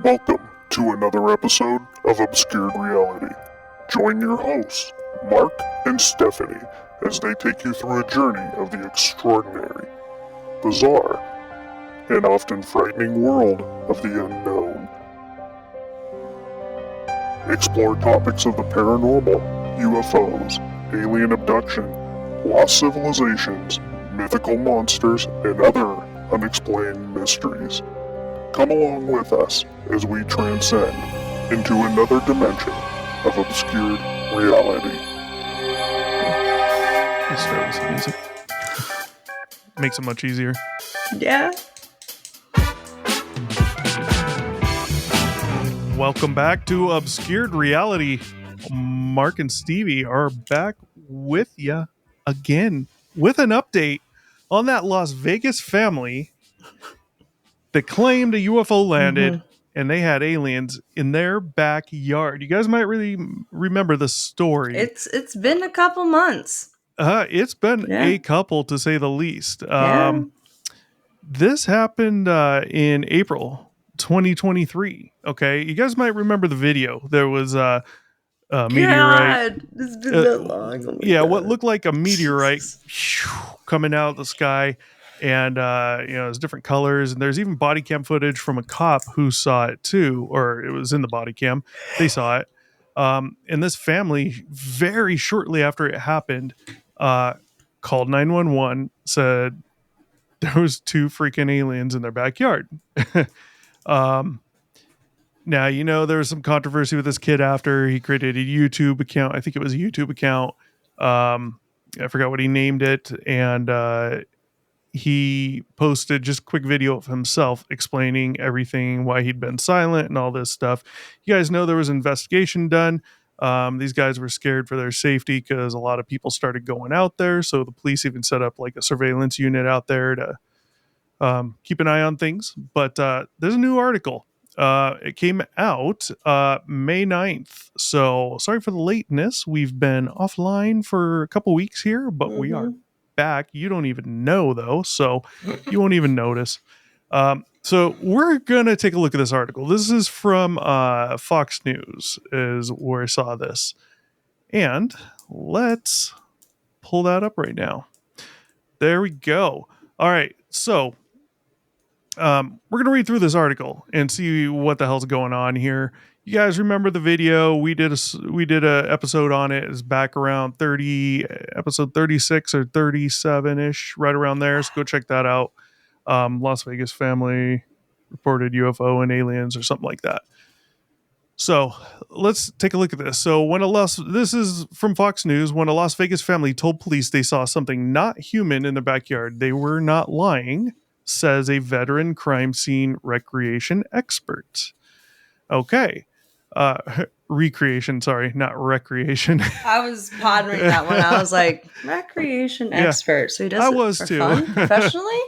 Welcome to another episode of Obscured Reality. Join your hosts, Mark and Stephanie, as they take you through a journey of the extraordinary, bizarre, and often frightening world of the unknown. Explore topics of the paranormal, UFOs, alien abduction, lost civilizations, mythical monsters, and other unexplained mysteries. Come along with us as we transcend into another dimension of obscured reality. Let's start with some music. Makes it much easier. Yeah. Welcome back to Obscured Reality. Mark and Stevie are back with you again with an update on that Las Vegas family that claimed a UFO landed and they had aliens in their backyard. You guys might really remember the story. It's been a couple months. It's been a couple, to say the least. This happened in April 2023. Okay, you guys might remember the video. There was a meteorite. God, it's been that long. Oh my God. What looked like a meteorite coming out of the sky, and there's different colors, and there's even body cam footage from a cop who saw it too, or it was in the body cam. They saw it. And this family, very shortly after it happened, called 911, said there was two freaking aliens in their backyard. Now, there was some controversy with this kid after he created a YouTube account. I think it was a YouTube account. I forgot what he named it. And he posted just a quick video of himself explaining everything, why he'd been silent and all this stuff. You guys know there was an investigation done. These guys were scared for their safety because a lot of people started going out there. So the police even set up like a surveillance unit out there to keep an eye on things. But there's a new article. It came out May 9th. So sorry for the lateness. We've been offline for a couple weeks here, but we are back. You don't even know, though, so you won't even notice. So we're going to take a look at this article. This is from Fox News is where I saw this. And let's pull that up right now. There we go. All right, so we're going to read through this article and see what the hell's going on here. You guys remember the video? We did a episode on it. It's back around episode 36 or 37-ish, right around there. So go check that out. Las Vegas family reported UFO and aliens or something like that. So let's take a look at this. So this is from Fox News. When a Las Vegas family told police they saw something not human in their backyard, they were not lying, says a veteran crime scene recreation expert. Okay. Recreation, sorry, not recreation. I was pondering that one. I was like, recreation expert. So he does it for fun, professionally?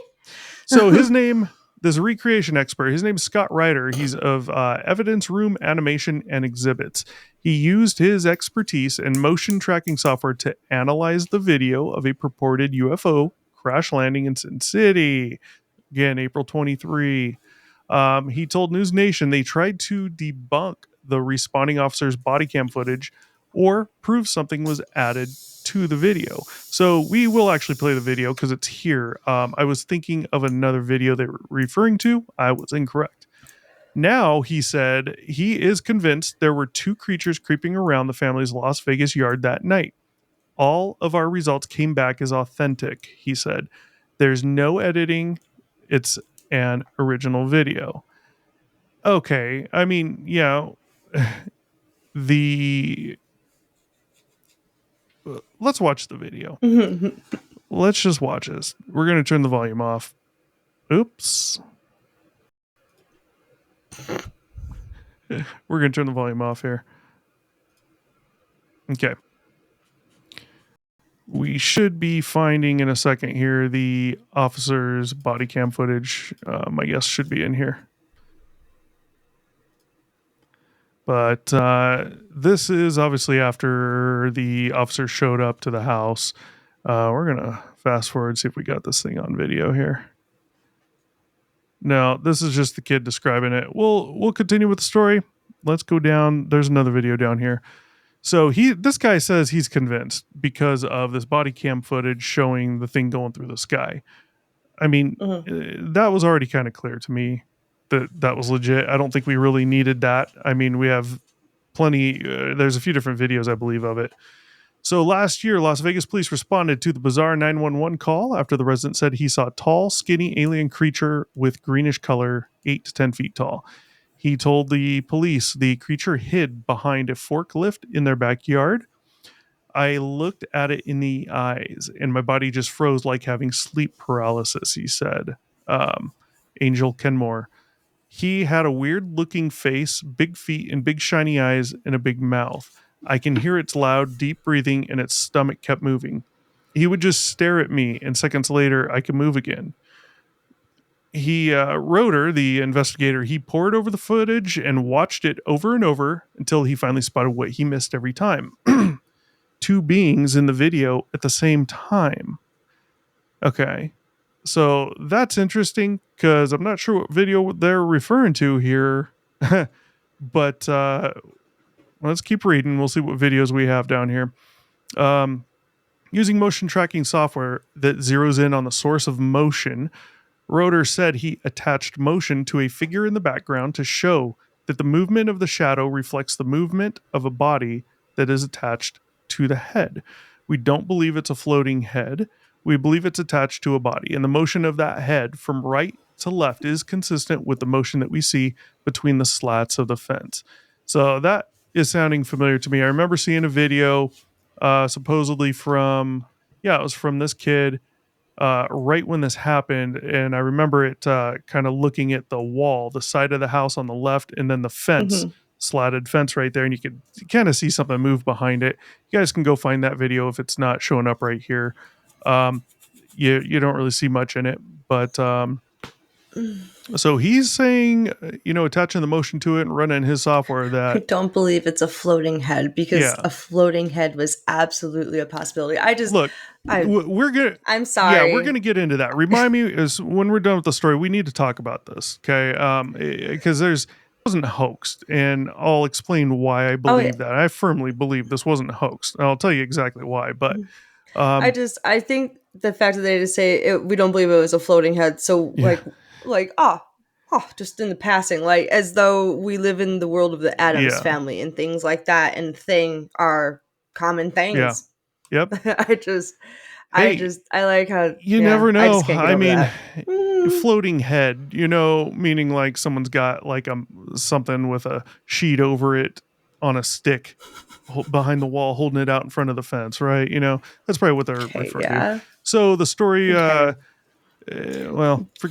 So his name, this recreation expert, his name is Scott Ryder. He's of Evidence Room Animation and Exhibits. He used his expertise in motion tracking software to analyze the video of a purported UFO crash landing in Sin City. Again, April 23. He told News Nation they tried to debunk the responding officer's body cam footage or prove something was added to the video. So we will actually play the video because it's here. I was thinking of another video they were referring to. I was incorrect. Now, he said he is convinced there were two creatures creeping around the family's Las Vegas yard that night. All of our results came back as authentic, he said. There's no editing. It's an original video. Okay, I mean, let's watch the video. Let's just watch this. We're going to turn the volume off. Oops. We're going to turn the volume off here. Okay. We should be finding in a second here the officer's body cam footage. My guess should be in here. But this is obviously after the officer showed up to the house. We're going to fast forward, see if we got this thing on video here. No, this is just the kid describing it. We'll continue with the story. Let's go down. There's another video down here. So this guy says he's convinced because of this body cam footage showing the thing going through the sky. I mean, that was already kind of clear to me that was legit. I don't think we really needed that. I mean, we have plenty. There's a few different videos, I believe, of it. So last year, Las Vegas police responded to the bizarre 911 call after the resident said he saw a tall, skinny alien creature with greenish color, 8 to 10 feet tall. He told the police the creature hid behind a forklift in their backyard. I looked at it in the eyes and my body just froze like having sleep paralysis, he said. Angel Kenmore. He had a weird looking face, big feet, and big shiny eyes, and a big mouth. I can hear its loud, deep breathing, and its stomach kept moving. He would just stare at me, and seconds later, I could move again. Roeder, the investigator, he pored over the footage and watched it over and over until he finally spotted what he missed every time. 2 beings in the video at the same time. Okay. So that's interesting because I'm not sure what video they're referring to here. But let's keep reading. We'll see what videos we have down here. Using motion tracking software that zeroes in on the source of motion, Roeder said he attached motion to a figure in the background to show that the movement of the shadow reflects the movement of a body that is attached to the head. We don't believe it's a floating head. We believe it's attached to a body, and the motion of that head from right to left is consistent with the motion that we see between the slats of the fence. So that is sounding familiar to me. I remember seeing a video supposedly from this kid right when this happened, and I remember it kind of looking at the wall, the side of the house on the left, and then the fence, slatted fence right there, and you could kind of see something move behind it. You guys can go find that video if it's not showing up right here. You don't really see much in it, but so he's saying, attaching the motion to it and running his software that I don't believe it's a floating head because a floating head was absolutely a possibility. I'm sorry. Yeah, we're gonna get into that. Remind me is when we're done with the story, we need to talk about this, okay? Because it wasn't hoaxed, and I'll explain why I believe that. I firmly believe this wasn't hoaxed, and I'll tell you exactly why. But I think the fact that they just say we don't believe it was a floating head, so just in the passing, like as though we live in the world of the Addams family and things like that, and thing are common things. Yeah. Yep. I like how you never know. I mean, floating head, meaning like someone's got like something with a sheet over it on a stick behind the wall, holding it out in front of the fence, right? That's probably what they're referring to. So the story, forget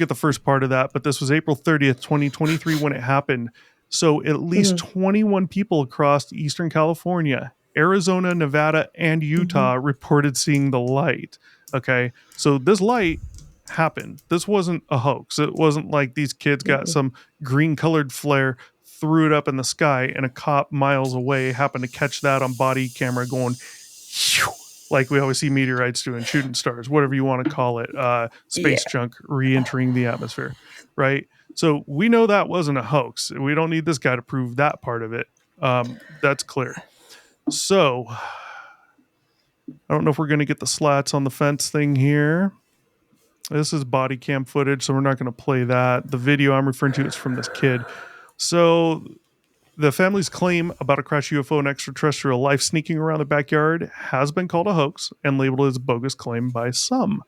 the first part of that, but this was April 30th, 2023 when it happened. So at least 21 people across Eastern California, Arizona, Nevada, and Utah reported seeing the light. Okay. So this light happened. This wasn't a hoax. It wasn't like these kids got some green colored flare, threw it up in the sky, and a cop miles away happened to catch that on body camera going, like we always see meteorites doing, shooting stars, whatever you want to call it, space junk re-entering the atmosphere, right? So we know that wasn't a hoax. We don't need this guy to prove that part of it. That's clear. So I don't know if we're going to get the slats on the fence thing here. This is body cam footage, so we're not going to play that. The video I'm referring to is from this kid. So the family's claim about a crashed UFO and extraterrestrial life sneaking around the backyard has been called a hoax and labeled as a bogus claim by some.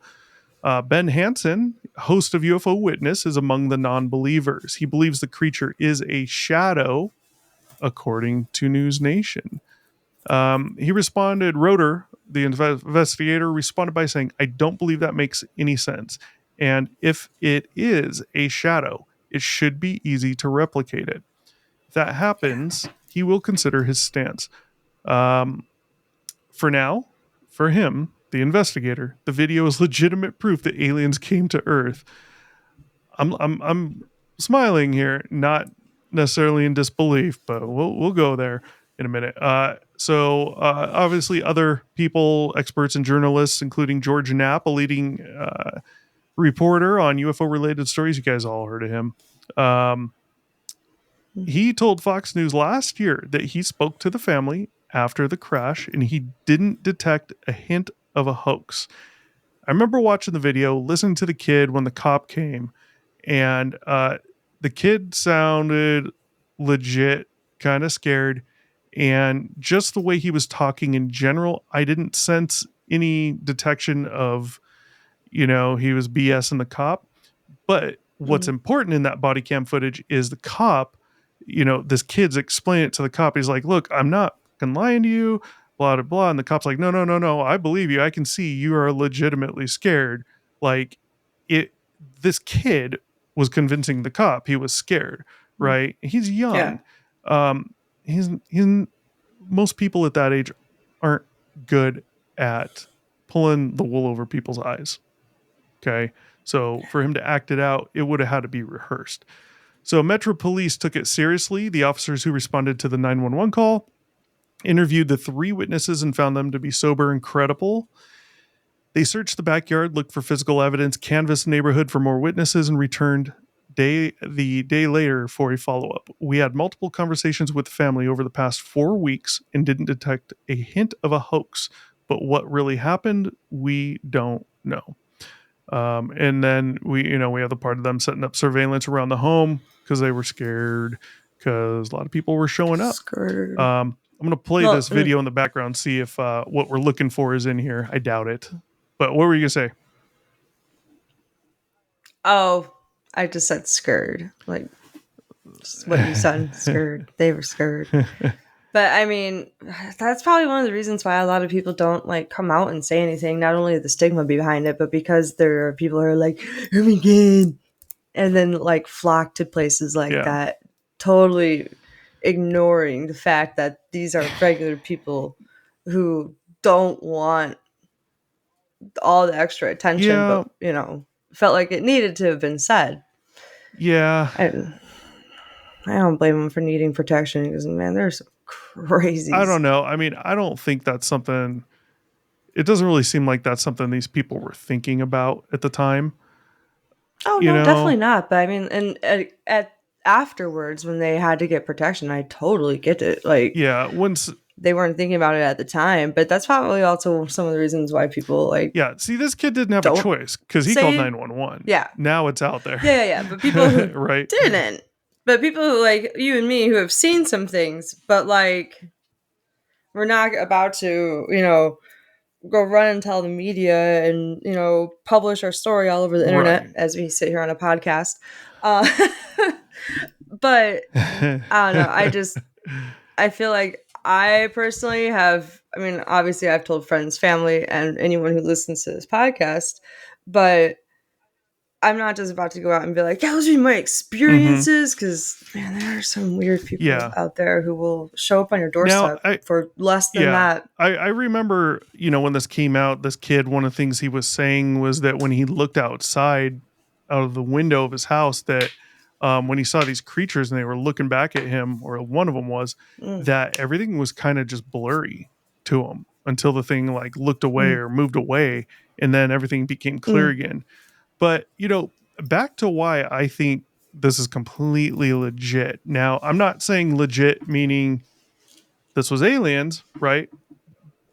Ben Hansen, host of UFO Witness, is among the non-believers. He believes the creature is a shadow, according to News Nation. He responded, Roeder, the investigator, responded by saying, I don't believe that makes any sense. And if it is a shadow, it should be easy to replicate it. If that happens, he will consider his stance. For now, for him, the investigator, the video is legitimate proof that aliens came to Earth. I'm smiling here, not necessarily in disbelief, but we'll go there in a minute. So obviously other people, experts and journalists, including George Knapp, a leading reporter on UFO related stories. You guys all heard of him. He told Fox News last year that he spoke to the family after the crash and he didn't detect a hint of a hoax. I remember watching the video, listening to the kid when the cop came, and the kid sounded legit, kind of scared. And just the way he was talking in general, I didn't sense any detection of, he was BSing the cop. But what's important in that body cam footage is the cop, this kid's explaining it to the cop. He's like, look, I'm not lying to you, blah, blah, blah. And the cop's like, no, I believe you. I can see you are legitimately scared. Like this kid was convincing the cop he was scared, right? He's young. Yeah. He's most people at that age aren't good at pulling the wool over people's eyes. Okay. So for him to act it out, it would have had to be rehearsed. So Metro Police took it seriously. The officers who responded to the 911 call interviewed the 3 witnesses and found them to be sober and credible. They searched the backyard, looked for physical evidence, canvassed the neighborhood for more witnesses, and returned the day later for a follow-up. We had multiple conversations with the family over the past 4 weeks and didn't detect a hint of a hoax. But what really happened, we don't know. And then we have the part of them setting up surveillance around the home because they were scared because a lot of people were showing up. I'm going to play this video in the background, see if what we're looking for is in here. I doubt it. But what were you going to say? Oh, I just said scared. Like what you said, scared. They were scared. But I mean, that's probably one of the reasons why a lot of people don't like come out and say anything. Not only the stigma behind it, but because there are people who are like, "Oh my god," and then like flock to places like that, totally ignoring the fact that these are regular people who don't want all the extra attention, but felt like it needed to have been said. Yeah, I don't blame them for needing protection because man, there's some crazy. I don't know. I mean, I don't think that's something. It doesn't really seem like that's something these people were thinking about at the time. Oh no, definitely not. But I mean, and at afterwards when they had to get protection, I totally get it. Like, once they weren't thinking about it at the time, but that's probably also some of the reasons why people like. Yeah, see, this kid didn't have a choice because he called 911. Yeah, now it's out there. Yeah. But people who right? didn't. But people who like you and me who have seen some things, but like we're not about to, go run and tell the media and, publish our story all over the internet as we sit here on a podcast. But I don't know. I feel like I personally have, I mean, obviously I've told friends, family, and anyone who listens to this podcast, but I'm not just about to go out and be like, those are my experiences, because man, there are some weird people out there who will show up on your doorstep for less than that. I remember, when this came out, this kid, one of the things he was saying was that when he looked outside out of the window of his house, that when he saw these creatures and they were looking back at him, or one of them was, that everything was kind of just blurry to him until the thing like looked away or moved away, and then everything became clear again. But, back to why I think this is completely legit. Now, I'm not saying legit meaning this was aliens, right?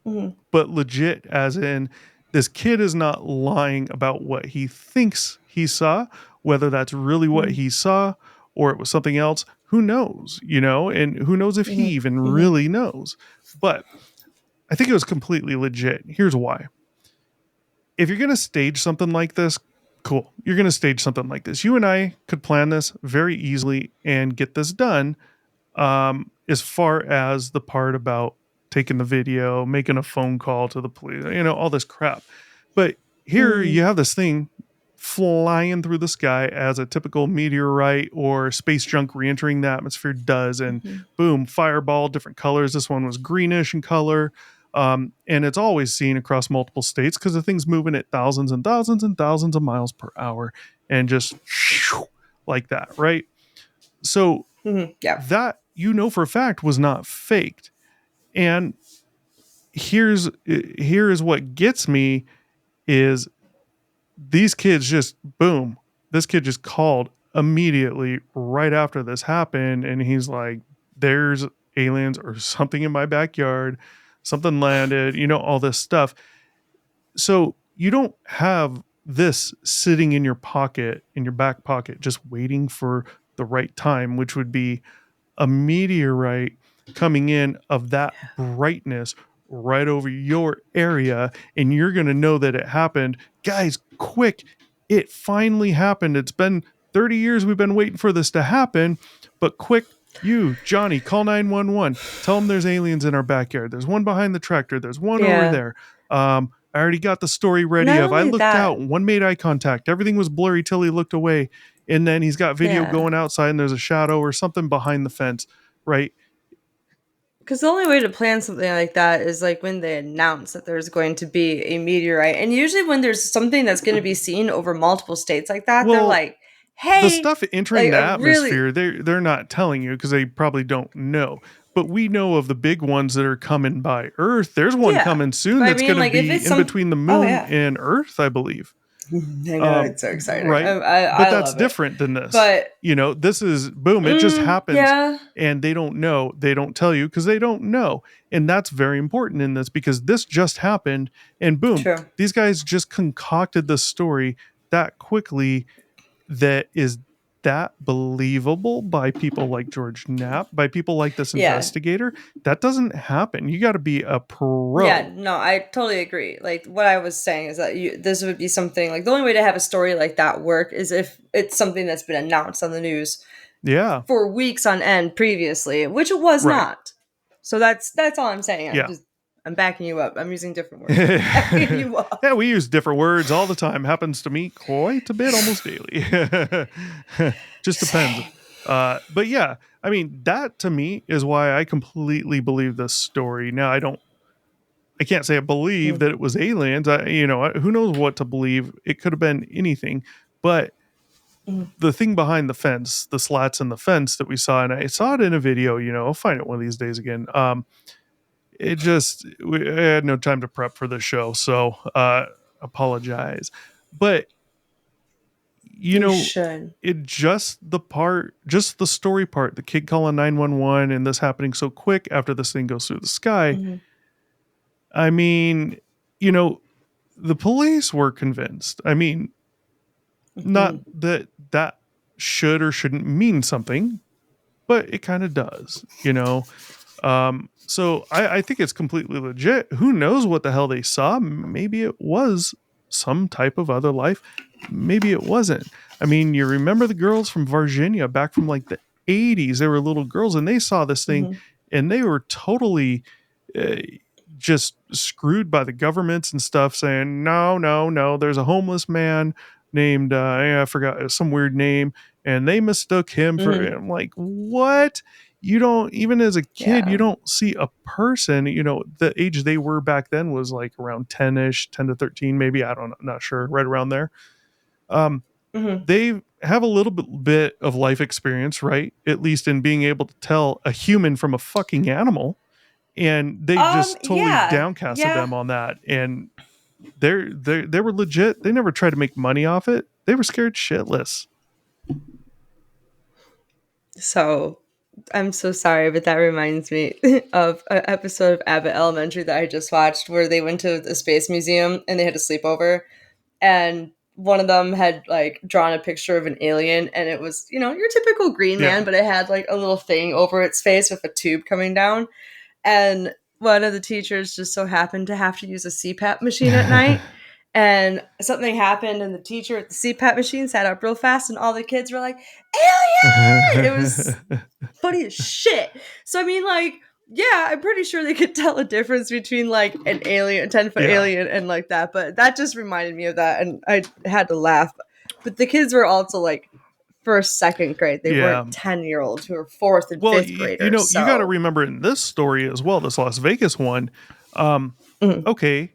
Mm-hmm. But legit as in this kid is not lying about what he thinks he saw, whether that's really what he saw or it was something else. Who knows, and who knows if he even really knows. But I think it was completely legit. Here's why. If you're going to stage something like this, cool. You're going to stage something like this. You and I could plan this very easily and get this done. As far as the part about taking the video, making a phone call to the police, all this crap. But here you have this thing flying through the sky as a typical meteorite or space junk re-entering the atmosphere does. And boom, fireball, different colors. This one was greenish in color. And it's always seen across multiple states because the thing's moving at thousands and thousands and thousands of miles per hour and just like that, right? So that, for a fact was not faked. And here is what gets me is these kids just boom. This kid just called immediately right after this happened, and he's like, "There's aliens or something in my backyard. Something landed. All this stuff." So you don't have this sitting in your pocket, in your back pocket, just waiting for the right time, which would be a meteorite coming in of that brightness right over your area, and you're going to know that it happened. Guys, quick, it finally happened. It's been 30 years we've been waiting for this to happen, but quick, you, Johnny, call 911. Tell them there's aliens in our backyard. There's one behind the tractor. There's one over there. I already got the story ready Not of I only looked that- out, one made eye contact. Everything was blurry till he looked away. And then he's got video Yeah. going outside and there's a shadow or something behind the fence, right? Because the only way to plan something like that is like when they announce that there's going to be a meteorite. And usually when there's something that's going to be seen over multiple states like that, they're Well, like, hey, The stuff entering like, the really- atmosphere, they're not telling you because they probably don't know. But we know of the big ones that are coming by Earth. There's one Yeah. coming soon But I that's mean, going like, to if be it's in some- between the Oh, moon yeah. and Earth, I believe. I know, it's so exciting. right? I But that's love it. different than this. But This is boom, it just happens. Yeah. And they don't know. They don't tell you because they don't know. And that's very important in this because this just happened and boom, True. these guys just concocted the story that quickly that is that believable by people like George Knapp, by people like this Yeah. investigator. That doesn't happen. You got to be a pro. Yeah, no, I totally agree. Like what I was saying is that this would be something like the only way to have a story like that work is if it's something that's been announced on the news Yeah. for weeks on end previously, which it was Right. not. So that's all I'm saying. Yeah. I'm backing you up. I'm using different words. Backing you up. Yeah, we use different words all the time. Happens to me quite a bit, almost daily. Just depends. But yeah, I mean, that to me is why I completely believe this story. Now, I can't say I believe that it was aliens. Who knows what to believe? It could have been anything. But the thing behind the fence, the slats in the fence that we saw, and I saw it in a video, I'll find it one of these days again. I had no time to prep for the show, so apologize. But You should. just the story part, the kid calling 911 and this happening so quick after this thing goes through the sky. Mhm. I mean, the police were convinced. I mean, not that should or shouldn't mean something, but it kind of does, So I think it's completely legit. Who knows what the hell they saw? Maybe it was some type of other life. Maybe it wasn't. I mean, you remember the girls from Virginia back from like the 80s? They were little girls and they saw this thing and they were totally just screwed by the governments and stuff saying, no, there's a homeless man named, I forgot some weird name. And they mistook him for, I'm like, what? You don't, even as a kid, you don't see a person, the age they were back then was like around 10-ish, 10 to 13, maybe. I don't know, not sure, right around there. They have a little bit of life experience, right? At least in being able to tell a human from a fucking animal. And they just totally downcasted them on that. And they were legit. They never tried to make money off it. They were scared shitless. So I'm so sorry, but that reminds me of an episode of Abbott Elementary that I just watched where they went to the Space Museum and they had a sleepover. And one of them had like drawn a picture of an alien and it was, your typical green man, but it had like a little thing over its face with a tube coming down. And one of the teachers just so happened to have to use a CPAP machine at night. And something happened, and the teacher at the CPAP machine sat up real fast, and all the kids were like, "Alien!" It was funny as shit. So I mean, like, yeah, I'm pretty sure they could tell a difference between like an alien, 10-foot alien, and like that. But that just reminded me of that, and I had to laugh. But the kids were also like first, second grade. They weren't 10-year-olds who were fourth and fifth graders. You got to remember in this story as well, this Las Vegas one. Okay.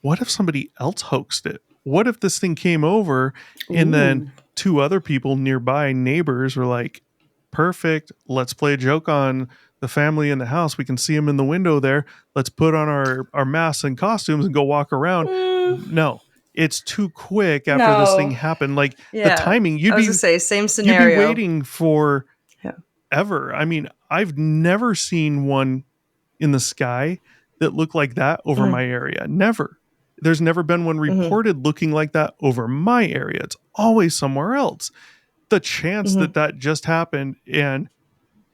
What if somebody else hoaxed it? What if this thing came over and then two other people nearby, neighbors, were like, perfect, let's play a joke on the family in the house. We can see them in the window there. Let's put on our masks and costumes and go walk around. No, it's too quick after this thing No. happened. Like Yeah. the timing, I was gonna say same scenario. you'd be waiting for Yeah. ever. I mean, I've never seen one in the sky that looked like that over Mhm. my area. Never. There's never been one reported looking like that over my area. It's always somewhere else. The chance Mhm. that just happened and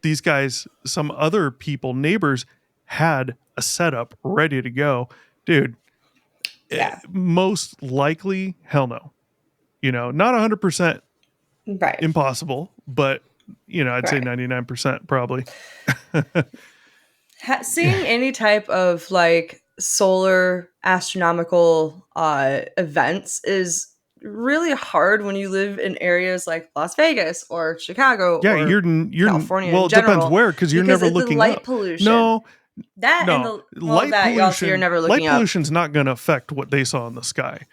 these guys, some other people, neighbors, had a setup ready to go, dude. Yeah. Most likely, hell no. Not 100% Right. impossible, but I'd say Right. 99% probably. Seeing any type of like solar astronomical events is really hard when you live in areas like Las Vegas or Chicago Yeah, or you're California well, in it depends general, where, because you're because never of the looking light up. pollution. No, That and no, the light that also you're pollution. never Light looking up. pollution's not going to affect what they saw in the sky.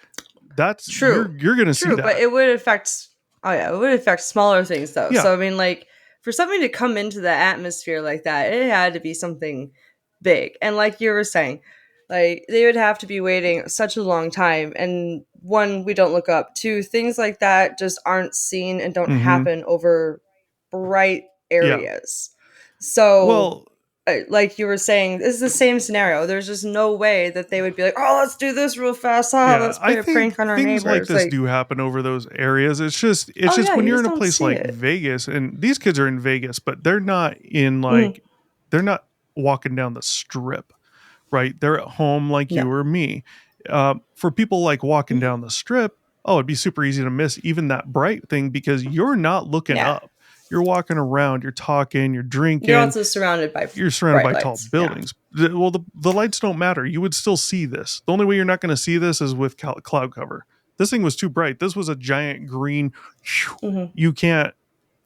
That's True. you're going to see True, that. but it would affect. Oh yeah, it would affect smaller things though. Yeah. So I mean, like for something to come into the atmosphere like that, it had to be something big. And like you were saying, like they would have to be waiting such a long time. And one, we don't look up. Two, things like that just aren't seen and don't Mhm. happen over bright Yeah. areas. So Well, like you were saying, this is the same scenario. There's just no way that they would be like, "Oh, let's do this real fast. yeah, Let's I play a think prank on our things like neighbors." this Like, do happen over those areas. It's just oh yeah, when you you're just in a don't place see like it. Vegas, and these kids are in Vegas, but they're not in Mhm. they're not walking down the strip, right? They're at home like No. you or me. For people like walking Mhm. down the strip, oh, it'd be super easy to miss even that bright thing because you're not looking Yeah. up. You're walking around, you're talking, you're drinking. You're also surrounded by You're surrounded by bright tall lights. buildings. Well, the lights don't matter. You would still see this. The only way you're not going to see this is with cloud cover. This thing was too bright. This was a giant green. Yeah. Mhm. You can't.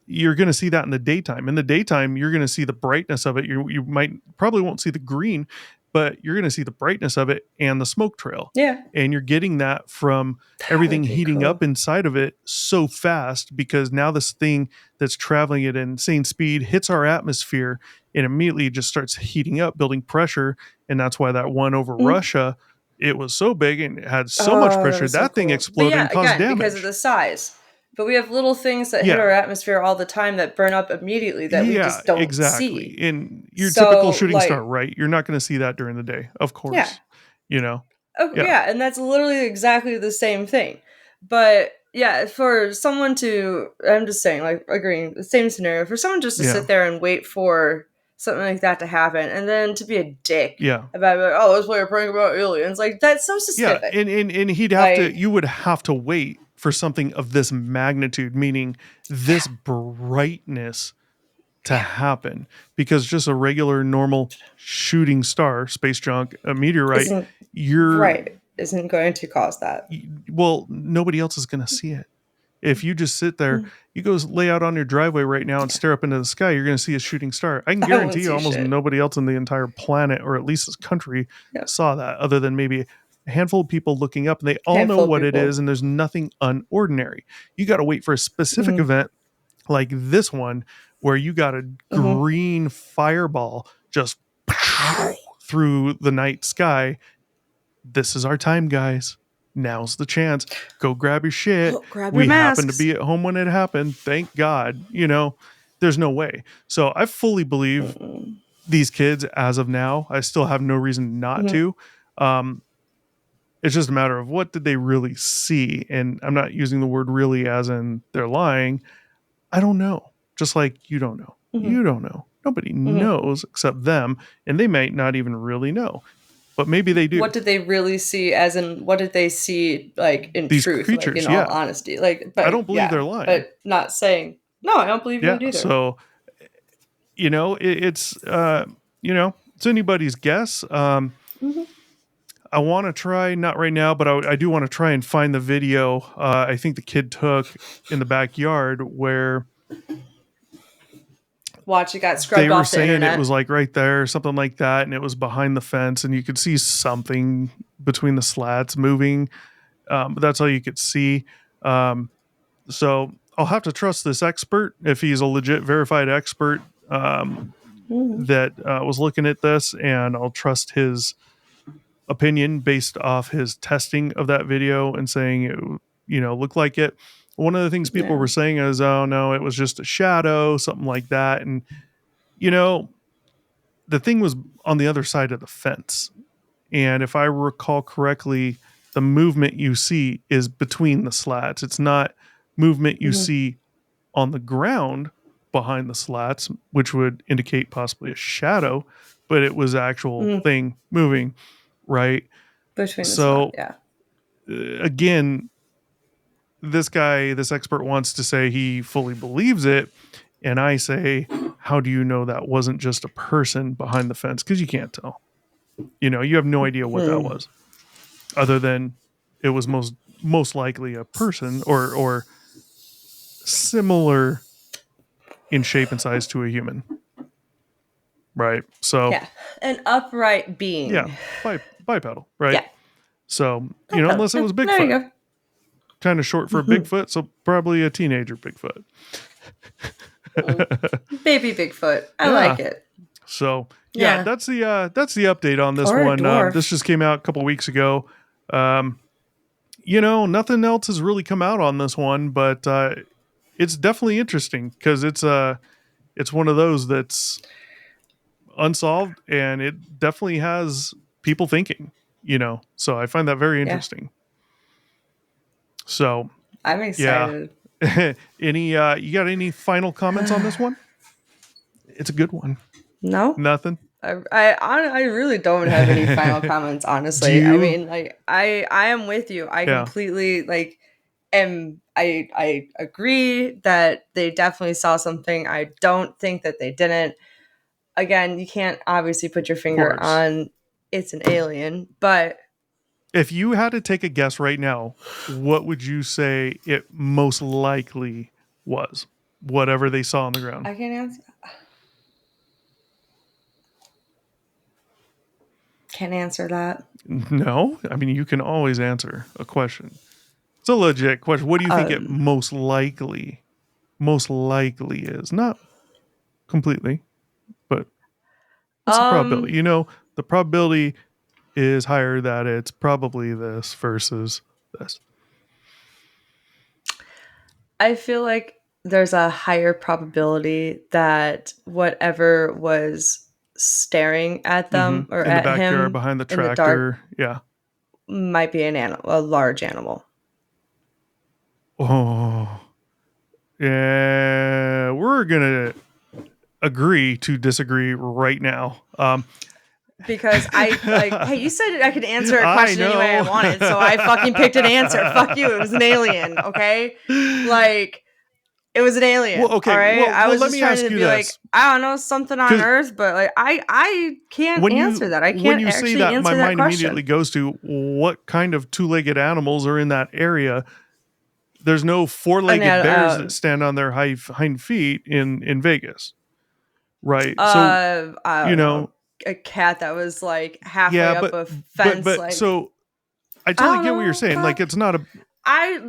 You're going to see that in the daytime. In the daytime, you're going to see the brightness of it. You might probably won't see the green, but you're going to see the brightness of it and the smoke trail. Yeah. And you're getting that from That everything would be heating cool. up inside of it so fast because now this thing that's traveling at insane speed hits our atmosphere and immediately just starts heating up, building pressure. And that's why that one over Mhm. Russia, it was so big and it had so Oh, much that pressure. was so That thing cool. But exploded yeah, and caused again, damage. because of the size. But we have little things that hit Yeah. our atmosphere all the time that burn up immediately that we Yeah, just don't exactly. see. And your So, typical shooting star, like, right? You're not going to see that during the day, of yeah. course. Oh, Yeah. yeah, and that's literally exactly the same thing. But yeah, for someone to, I'm just saying, like, agreeing, the same scenario, for someone just to Yeah. sit there and wait for something like that to happen and then to be a dick Yeah. about, like, oh, let's play a prank about aliens. Like, that's so Yeah, specific. and he'd have to. Like- You would have to wait for something of this magnitude, meaning this brightness, to happen, because just a regular, normal shooting star, space junk, a meteorite, Isn't you're isn't going to cause that. well, nobody else is going to see it. If you just sit there, you go lay out on your driveway right now and stare up into the sky, you're going to see a shooting star. I can I won't guarantee you see almost shit. nobody else in the entire planet, or at least this country, Yeah. saw that, other than maybe a handful of people looking up, and they all know Handful of what it people. is, and there's nothing unordinary. You got to wait for a specific Mhm. event like this one where you got a green fireball just through the night sky. This is our time, guys. Now's the chance. Go grab your shit. Grab your We happened to masks. be at home when it happened. Thank God. There's no way. So I fully believe Mm-mm. these kids as of now. I still have no reason not to. It's just a matter of what did they really see. And I'm not using the word really as in they're lying. I don't know. Just like you don't know. Mhm. You don't know. Nobody knows except them. And they might not even really know. But maybe they do. What did they really see? As in, what did they see? Like in These truth, creatures, like in yeah. all honesty, like. But I don't believe yeah, they're lying. But not saying no. I don't believe you Yeah. either. So, it's it's anybody's guess. I want to try, not right now, but I do want to try and find the video. I think the kid took in the backyard where Watch, it got scrubbed they were off the saying internet. it was like right there, something like that, and it was behind the fence, and you could see something between the slats moving, but that's all you could see. So I'll have to trust this expert if he's a legit verified expert that was looking at this, and I'll trust his opinion based off his testing of that video and saying it, looked like it. One of the things people Yeah. were saying is, oh no, it was just a shadow, something like that. And, the thing was on the other side of the fence. And if I recall correctly, the movement you see is between the slats. It's not movement you see on the ground behind the slats, which would indicate possibly a shadow, but it was actual thing moving, right? Between the So, slot, again, this expert wants to say he fully believes it. And I say, how do you know that wasn't just a person behind the fence? Because you can't tell. You have no idea what that was, other than it was most likely a person or similar in shape and size to a human. Right. So yeah, an upright being. yeah, bipedal, right? Yeah. So, unless it was There you Bigfoot, go. kind of short for a Bigfoot, so probably a teenager Bigfoot. Baby Bigfoot. I Yeah. like it. So Yeah. that's the update on this Or a one. dwarf. This just came out a couple weeks ago. Nothing else has really come out on this one, but it's definitely interesting because it's one of those that's unsolved, and it definitely has people thinking. So I find that very interesting. So I'm excited. any you got any final comments on this one? It's a good one. No? Nothing. I really don't have any final comments, honestly. Do I you? mean, like I am with you. I Yeah. completely I agree that they definitely saw something. I don't think that they didn't. Again, you can't obviously put your finger course. on it's an alien, but If you had to take a guess right now, what would you say it most likely was? Whatever they saw on the ground. I can't answer. Can't answer that. No? I mean, you can always answer a question. It's a legit question. What do you think it most likely is? Not completely, but what's the probability? The probability is higher that it's probably this versus this. I feel like there's a higher probability that whatever was staring at them or in the at backyard him behind the in the dark tractor. Yeah. might be a large animal. Oh. Yeah, we're gonna agree to disagree right now. Because hey, you said I could answer a I question any way I know. wanted, so I fucking picked an answer. Fuck you, it was an alien, okay? Like, it was an alien. Well, okay, all right? well, I was let just me trying ask to you be like, this. I don't know, something on 'Cause Earth, but like, I can't answer that. I can't when you actually say that, answer my that mind question. immediately goes to what kind of two-legged animals are in that area. There's no four-legged bears that stand on their hind feet in Vegas, right? So I don't know, a cat that was like halfway up a fence. but like, so I totally don't get what you're know, saying. Like, it's not a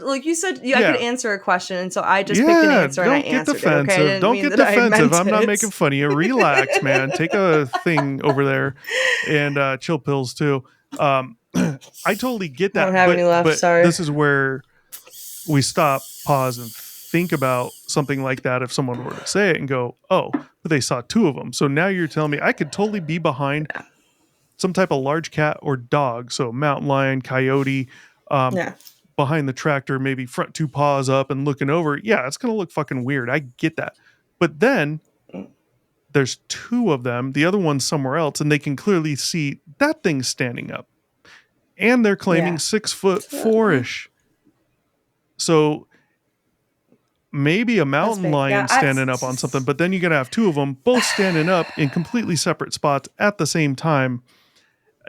like you said, I Yeah. could answer a question, and so I just picked an answer and I don't get answered defensive. it. Okay, I didn't Don't mean get that I defensive. meant I'm not it. making fun of you. Relax, man. Take a thing over there and chill pills too. I totally get that. I don't have any left, but sorry. this is where we stop, pause, and think about something like that. If someone were to say it and go, "Oh, but they saw two of them," so now you're telling me I could totally be behind some type of large cat or dog, so mountain lion, coyote. Yeah. Behind the tractor, maybe front two paws up and looking over. Yeah, it's going to look fucking weird. I get that. But then there's two of them, the other one's somewhere else, and they can clearly see that thing standing up. And they're claiming 6'4" So maybe a mountain big. lion Yeah, standing up on something, but then you're going to have two of them both standing up in completely separate spots at the same time.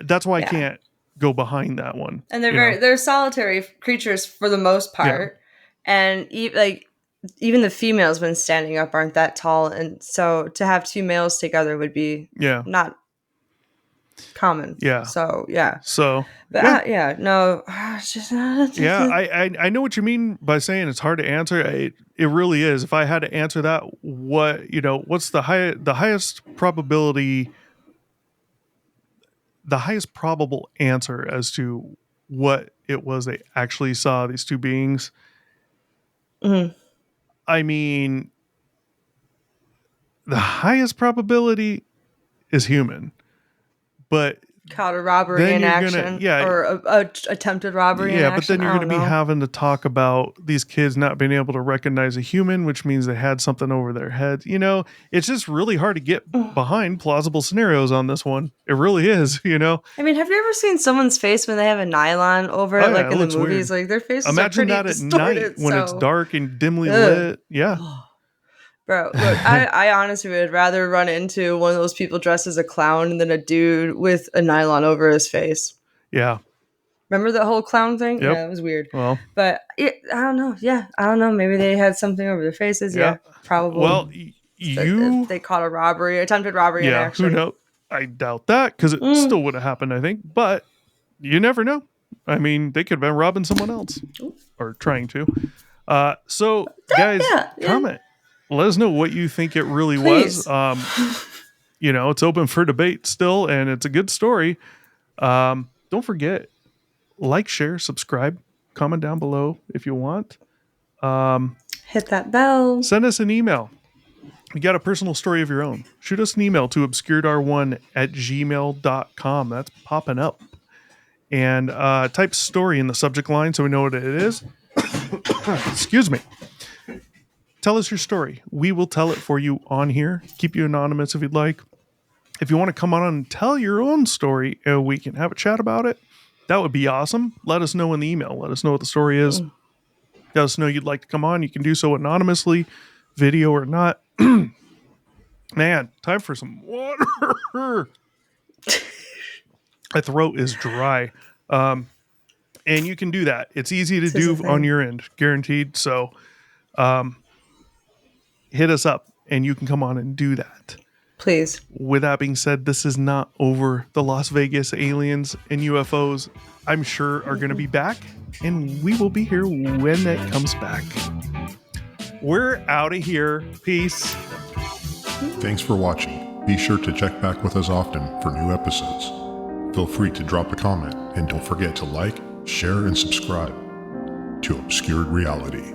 That's why I can't go behind that one. And they're solitary creatures for the most part. And even the females when standing up aren't that tall, and so to have two males together would be not common. So but no, it's just I know what you mean by saying it's hard to answer. It really is. If I had to answer that, what's the highest probability the highest probable answer as to what it was they actually saw, these two beings. Mhm. I mean, the highest probability is human, but Caught a robbery then in you're action, gonna, yeah, or a attempted robbery in yeah, action. but then you're I going to don't be know. having to talk about these kids not being able to recognize a human, which means they had something over their head. You know, it's just really hard to get behind plausible scenarios on this one. It really is, you know. I mean, have you ever seen someone's face when they have a nylon over it, Oh, yeah, like it in the looks movies? weird. Like their faces Imagine are pretty that at distorted. night when it's so- dark and dimly Ugh. lit. Yeah. Bro, look, I honestly would rather run into one of those people dressed as a clown than a dude with a nylon over his face. Yeah. Remember that whole clown thing? Yep. Yeah, it was weird. Well, But I don't know. Yeah, I don't know. Maybe they had something over their faces. Yeah, probably. well, you, they caught a robbery, attempted robbery in yeah, action. who knows? I doubt that because it still would have happened, I think, but you never know. I mean, they could have been robbing someone else or trying to. So, guys, yeah. comment. Let us know what you think it really Please. was. You know, it's open for debate still, and it's a good story. Don't forget, like, share, subscribe, comment down below if you want. Hit that bell. Send us an email. You got a personal story of your own. Shoot us an email to obscuredr1@gmail.com. That's popping up. And type story in the subject line so we know what it is. Excuse me. Tell us your story. We will tell it for you on here. Keep you anonymous if you'd like. If you want to come on and tell your own story and we can have a chat about it, that would be awesome. Let us know in the email. Let us know what the story is. Let us know you'd like to come on. You can do so anonymously, video or not. Man, time for some water. My throat is dry. And you can do that. It's easy to do on your end, guaranteed. So hit us up and you can come on and do that. Please. With that being said, this is not over. The Las Vegas aliens and UFOs, I'm sure, are going to be back. And we will be here when it comes back. We're out of here. Peace. Thanks for watching. Be sure to check back with us often for new episodes. Feel free to drop a comment and don't forget to like, share, and subscribe to Obscured Reality.